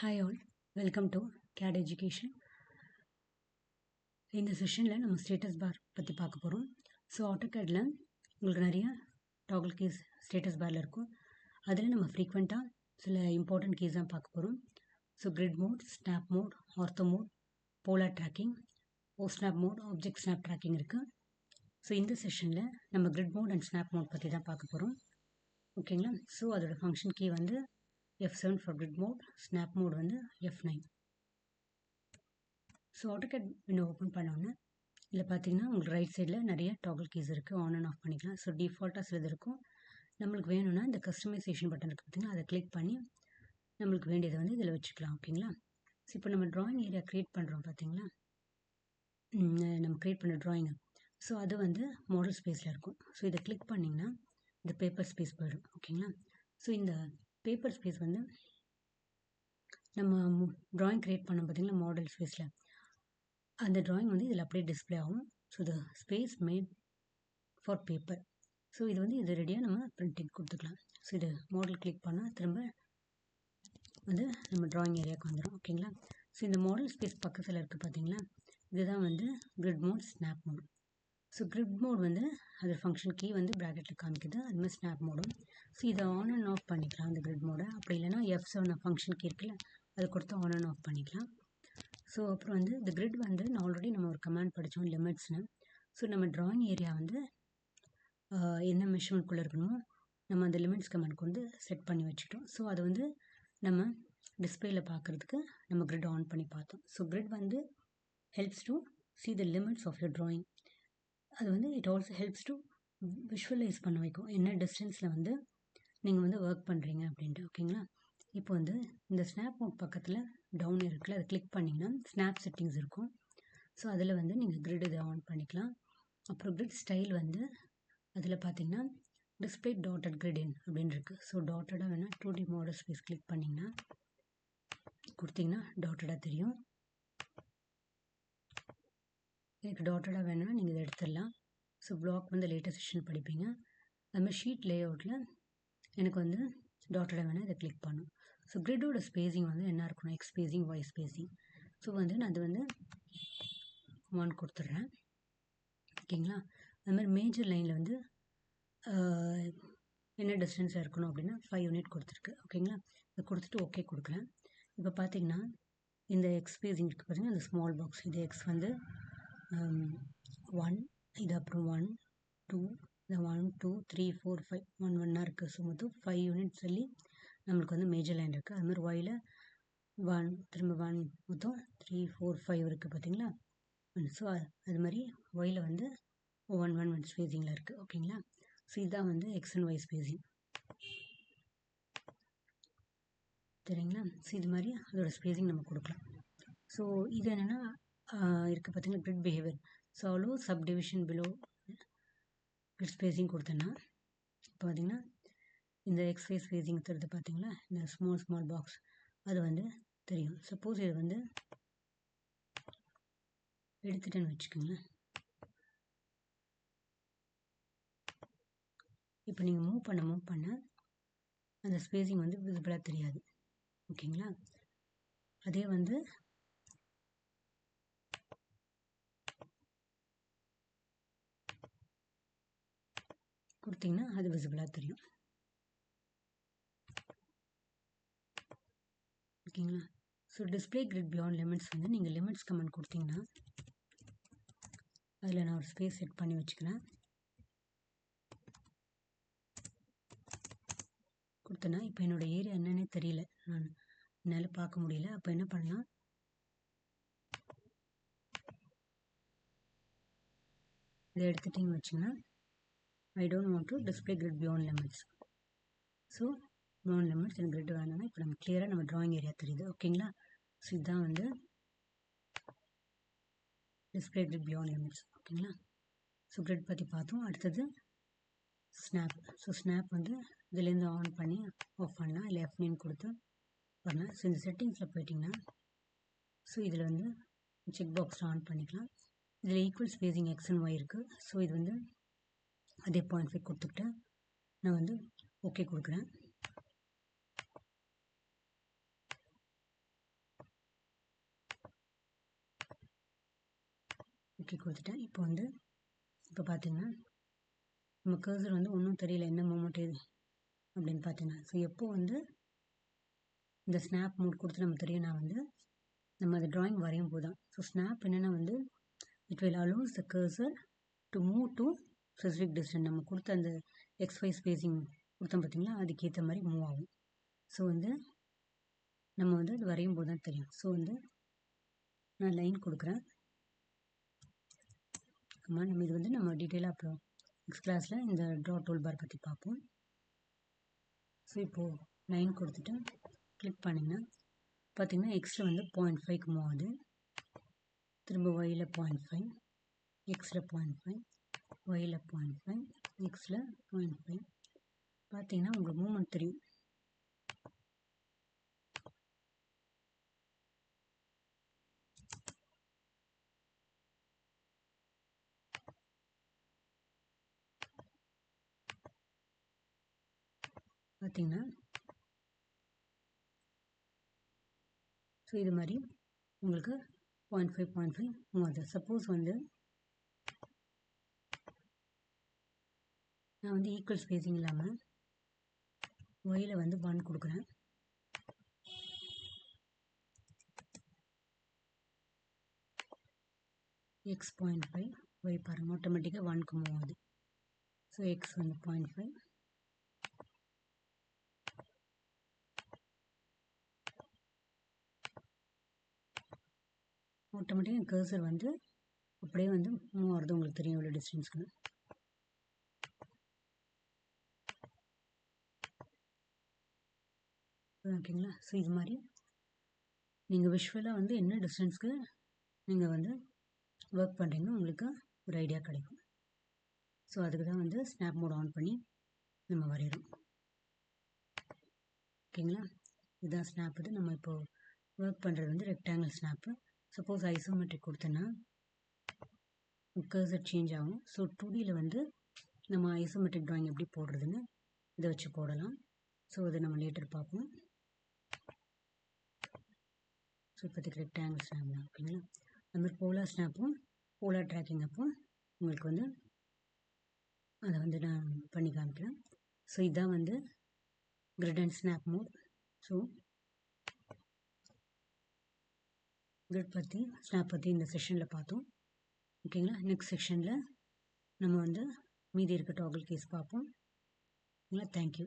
Hi all, welcome to CAD Education. இந்த செஷனில் நம்ம ஸ்டேட்டஸ் பார் பற்றி பார்க்க போகிறோம். ஸோ ஆட்டோகேடில் உங்களுக்கு நிறைய டாகல் கீஸ் ஸ்டேட்டஸ் பாரில் இருக்கும். அதில் நம்ம ஃப்ரீக்வெண்ட்டாக சில இம்பார்ட்டன்ட் கீஸ் தான் பார்க்க போகிறோம். So grid mode, snap mode, ortho mode, polar tracking, snap mode, object snap tracking இருக்குது. ஸோ இந்த செஷனில் நம்ம grid mode and snap mode பற்றி தான் பார்க்க போகிறோம். ஓகேங்களா? ஸோ அதோட ஃபங்க்ஷன் கீ வந்து F7 for grid mode, snap mode வந்து F9. So AutoCAD window open பண்ணோன்னே இதில் பார்த்தீங்கன்னா உங்களுக்கு ரைட் சைடில் நிறைய டாகல் கீஸ் இருக்குது, ஆன் அண்ட் ஆஃப் பண்ணிக்கலாம். ஸோ டிஃபால்ட்டாக சிலது இருக்கும். நம்மளுக்கு வேணும்னா இந்த கஸ்டமைசேஷன் பட்டன் இருக்குது பார்த்தீங்கன்னா, அதை கிளிக் பண்ணி நம்மளுக்கு வேண்டியதை வந்து இதில் வச்சுக்கலாம். ஓகேங்களா? ஸோ இப்போ நம்ம ட்ராயிங் ஏரியா க்ரியேட் பண்ணுறோம் பார்த்தீங்களா, நம்ம க்ரியேட் பண்ண ட்ராயிங்கு. ஸோ அது வந்து மாடல் ஸ்பேஸில் இருக்கும். ஸோ இதை கிளிக் பண்ணிங்கன்னா இந்த பேப்பர் ஸ்பேஸ் போயிடும். ஓகேங்களா? ஸோ இந்த பேப்பர் ஸ்பேஸ் வந்து நம்ம ட்ராயிங் க்ரியேட் பண்ணோம் பார்த்தீங்களா மாடல் ஸ்பேஸில், அந்த ட்ராயிங் வந்து இதில் அப்படியே டிஸ்பிளே ஆகும். So the space made for paper. So இது வந்து இது ரெடியாக நம்ம பிரிண்டிங் கொடுத்துக்கலாம். ஸோ இது மாடல் கிளிக் பண்ணால் திரும்ப வந்து நம்ம ட்ராயிங் ஏரியாவுக்கு வந்துடும். ஓகேங்களா? ஸோ இந்த மாடல் ஸ்பேஸ் பக்கத்தில் இருக்குது பார்த்தீங்களா, இதுதான் வந்து grid mode, snap mode. So grid mode வந்து அது ஃபங்க்ஷன் கீ வந்து ப்ராக்கெட்டில் காமிக்குது, அதுமாதிரி ஸ்னாப் மோடும். ஸோ இதை ஆன் அண்ட் ஆஃப் பண்ணிக்கலாம் அந்த கிரிட் மோடை. அப்படி இல்லைனா F7 ஃபங்க்ஷன் கீ இருக்குல்ல, அது கொடுத்து ஆன் அண்ட் ஆஃப் பண்ணிக்கலாம். ஸோ அப்புறம் வந்து இந்த கிரிட் வந்து ஆல்ரெடி நம்ம ஒரு கமாண்ட் படித்தோம், லிமிட்ஸ்னு. ஸோ நம்ம ட்ராயிங் ஏரியா வந்து என்ன மெஷர்மெண்ட்குள்ளே இருக்கணுமோ நம்ம அந்த லிமிட்ஸ் கமாண்ட்க்கு வந்து செட் பண்ணி வச்சுட்டோம். ஸோ அது வந்து நம்ம டிஸ்பிளேயில் பார்க்குறதுக்கு நம்ம கிரிட் ஆன் பண்ணி பார்த்தோம். ஸோ கிரிட் வந்து helps to see the limits of your drawing. அது வந்து it also helps to visualise பண்ண வைக்கும், என்ன டிஸ்டன்ஸில் வந்து நீங்கள் வந்து ஒர்க் பண்ணுறீங்க அப்படின்ட்டு. ஓகேங்களா? இப்போ வந்து இந்த ஸ்னாப் மோட் பக்கத்தில் டவுன் இருக்குல்ல, அதை கிளிக் பண்ணிங்கன்னா ஸ்னாப் செட்டிங்ஸ் இருக்கும். ஸோ அதில் வந்து நீங்கள் கிரிட் இதை ஆன் பண்ணிக்கலாம். அப்புறம் கிரிட் ஸ்டைல் வந்து அதில் பார்த்தீங்கன்னா டிஸ்பிளே டாட்டட் கிரிட் இன் அப்படின்னு இருக்குது. ஸோ டாட்டடாக வேணால் 2D மாடல் ஸ்பேஸ் கிளிக் பண்ணிங்கன்னா கொடுத்தீங்கன்னா டாட்டடாக தெரியும். எனக்கு டாட்டடாக வேணும்னா நீங்கள் இதை எடுத்துடலாம். ஸோ பிளாக் வந்து லேட்டஸ்ட் செஷன் படிப்பீங்க. அதுமாதிரி ஷீட் லே அவுட்டில் எனக்கு வந்து டாட்டடாக வேணால் இதை கிளிக் பண்ணும். ஸோ கிரிட்டோட ஸ்பேஸிங் வந்து என்ன இருக்கணும், X spacing, Y spacing. So வந்து நான் அது வந்து 1 கொடுத்துட்றேன். ஓகேங்களா? அதுமாதிரி மேஜர் லைனில் வந்து என்ன டிஸ்டன்ஸாக இருக்கணும் அப்படின்னா 5 யூனிட் கொடுத்துருக்கு. ஓகேங்களா? இதை கொடுத்துட்டு ஓகே கொடுக்குறேன். இப்போ பார்த்தீங்கன்னா இந்த எக்ஸ் ஸ்பேஸிங் இருக்குது பார்த்தீங்கன்னா, அந்த ஸ்மால் பாக்ஸ், இது எக்ஸ் வந்து 1, இது அப்புறம் 1, 2, இந்த 1, 2, 3, 4, 5 1 1 இருக்குது. ஸோ மொத்தம் 5 யூனிட் சொல்லி நம்மளுக்கு வந்து மேஜர் லைன் இருக்குது. அதுமாதிரி ஒயில் 1, திரும்ப 1, மொத்தம் 3, 4, 5 இருக்குது பார்த்தீங்களா. ஸோ அது மாதிரி ஒயில் வந்து 1, 1, 1 ஸ்பேஸிங்கில் இருக்குது. ஓகேங்களா? ஸோ இதுதான் வந்து எக்ஸ் அண்ட் ஒய் ஸ்பேஸிங். சரிங்களா? ஸோ இது மாதிரி அதோட ஸ்பேஸிங் நம்ம கொடுக்கலாம். ஸோ இது என்னென்னா இருக்குது பார்த்தீங்கன்னா கிரிட் பிஹேவியர். ஸோ அவ்வளோ சப்டிவிஷன் பிலோ கிரிட் ஸ்பேஸிங் கொடுத்தேன்னா இப்போ பார்த்தீங்கன்னா இந்த எக்ஸ் ஒய் ஸ்பேஸிங் தருது பார்த்தீங்களா, இந்த ஸ்மால் பாக்ஸ் அது வந்து தெரியும். சப்போஸ் இது வந்து எடுத்துட்டேன்னு வச்சுக்கோங்களேன். இப்போ நீங்கள் மூவ் பண்ண அந்த ஸ்பேஸிங் வந்து விசிபிளாக தெரியாது. ஓகேங்களா? அதே வந்து கொடுத்தீங்கன்னா அது விசிபிளாக தெரியும். ஓகேங்களா? So display grid beyond limits வந்து நீங்கள் லிமிட்ஸ் கமெண்ட் கொடுத்தீங்கன்னா அதில் நான் ஒரு ஸ்பேஸ் செட் பண்ணி வச்சுக்கிறேன். கொடுத்தேன்னா இப்போ என்னோடய ஏரியா என்னன்னே தெரியல, என்னால் பார்க்க முடியல. அப்போ என்ன பண்ணலாம், இதை எடுத்துட்டிங்கன்னு வச்சுங்கன்னா I don't want to display grid beyond limits. So beyond limits எனக்கு கிரிட் வேணும்னா இப்போ நம்ம கிளியராக நம்ம ட்ராயிங் ஏரியா தெரியுது. ஓகேங்களா? ஸோ இதுதான் வந்து டிஸ்பிளே கிரிட் பியாண்ட் லிமிட்ஸ். ஓகேங்களா? ஸோ கிரிட் பற்றி பார்த்தோம். அடுத்தது ஸ்னாப். ஸோ ஸ்னாப் வந்து இதுலேருந்து ஆன் பண்ணி ஆஃப் பண்ணலாம், இல்லை F9 கொடுத்து பண்ணலாம். ஸோ இந்த செட்டிங்ஸில் போயிட்டிங்கன்னா ஸோ இதில் வந்து செக் பாக்ஸில் ஆன் பண்ணிக்கலாம். இதில் equal spacing X and Y இருக்குது. ஸோ இது வந்து அதே 0.5 கொடுத்துக்கிட்டு நான் வந்து ஓகே கொடுக்குறேன். ஓகே கொடுத்துட்டேன். இப்போ பார்த்தீங்கன்னா நம்ம கர்சர் வந்து ஒன்றும் தெரியல என்ன மூமெண்ட் இது அப்படின்னு பார்த்தீங்கன்னா. ஸோ எப்போ வந்து இந்த ஸ்னாப் மோட் கொடுத்து நம்ம தெரியும்னா நம்ம அந்த ட்ராயிங் வரையும் போது தான். ஸோ ஸ்னாப் என்னென்னா it will allows the cursor to move to specific distance. நம்ம கொடுத்த அந்த XY ஸ்பேசிங் கொடுத்தோம் பார்த்தீங்களா, அதுக்கேற்ற மாதிரி மூவ் ஆகும். ஸோ நம்ம அது வரையும் போது தான் தெரியும். ஸோ நான் லைன் கொடுக்குறேன். நம்ம இது நம்ம டீட்டெயிலாக அப்புறம் நெக்ஸ்ட் கிளாஸில் இந்த ட்ரா டூல் பார் பற்றி பார்ப்போம். ஸோ இப்போது லைன் கொடுத்துட்டு கிளிக் பண்ணிங்கன்னா பார்த்தீங்கன்னா எக்ஸில் 0.5க்கு மூவ் ஆகுது. திரும்ப ஒயில் 0.5, எக்ஸில் 0.5, ஒயில் 0.5, எக்ஸில் 0.5. பார்த்தீங்கன்னா உங்களுக்கு மூவ்மெண்ட் தெரியும். பார்த்தீங்கன்னா ஸோ இது மாதிரி உங்களுக்கு 0.5 மூவ் ஆகுது. சப்போஸ் நான் ஈக்குவல் ஸ்பேசிங் இல்லாமல் ஒயில் 1 கொடுக்குறேன். எக்ஸ் 0.5, ஒய் பாருங்கள் ஆட்டோமேட்டிக்காக 1க்கு மூவ் ஆகுது. ஸோ எக்ஸ் 0.5, ஆட்டோமேட்டிக்காக கர்சர் அப்படியே மூவ் ஆகிறது உங்களுக்கு தெரியும் இவ்வளோ டிஸ்டன்ஸ்க்கு. ஓகேங்களா. ஸோ இது மாதிரி நீங்கள் விஷுவலாக என்ன டிஸ்டன்ஸ்க்கு நீங்கள் ஒர்க் பண்ணுறீங்க உங்களுக்கு ஒரு ஐடியா கிடைக்கும். ஸோ அதுக்கு தான் ஸ்னாப் மோட் ஆன் பண்ணி நம்ம வரைகிறோம். ஓகேங்களா. இதுதான் ஸ்னாப். நம்ம இப்போது ஒர்க் பண்ணுறது ரெக்டாங்கிள் ஸ்னாப்பு. சப்போஸ் ஐசோமெட்ரிக் கொடுத்தேன்னா கர்சர் சேஞ்ச் ஆகும். ஸோ 2Dயில் நம்ம ஐசோமெட்ரிக் ட்ராயிங் எப்படி போடுறதுன்னு இதை வச்சு போடலாம். ஸோ அதை நம்ம லேட்டர் பார்ப்போம். ஸோ இப்போதைக்கு ரெக்டாங்கிள் ஸ்னாப் தான். ஓகேங்களா. அது மாதிரி போலார் ஸ்னாப்பும் போலார் ட்ராக்கிங் அப்போ உங்களுக்கு அதை நான் பண்ணி காமிக்கிறேன். ஸோ இதுதான் grid and snap mode. So grid பற்றி ஸ்னாப் பற்றி இந்த செஷனில் பார்த்தோம். ஓகேங்களா. நெக்ஸ்ட் செக்ஷனில் நம்ம மீதி இருக்க டாகல் கேஸ் பார்ப்போம். ஓகேங்களா. தேங்க்யூ.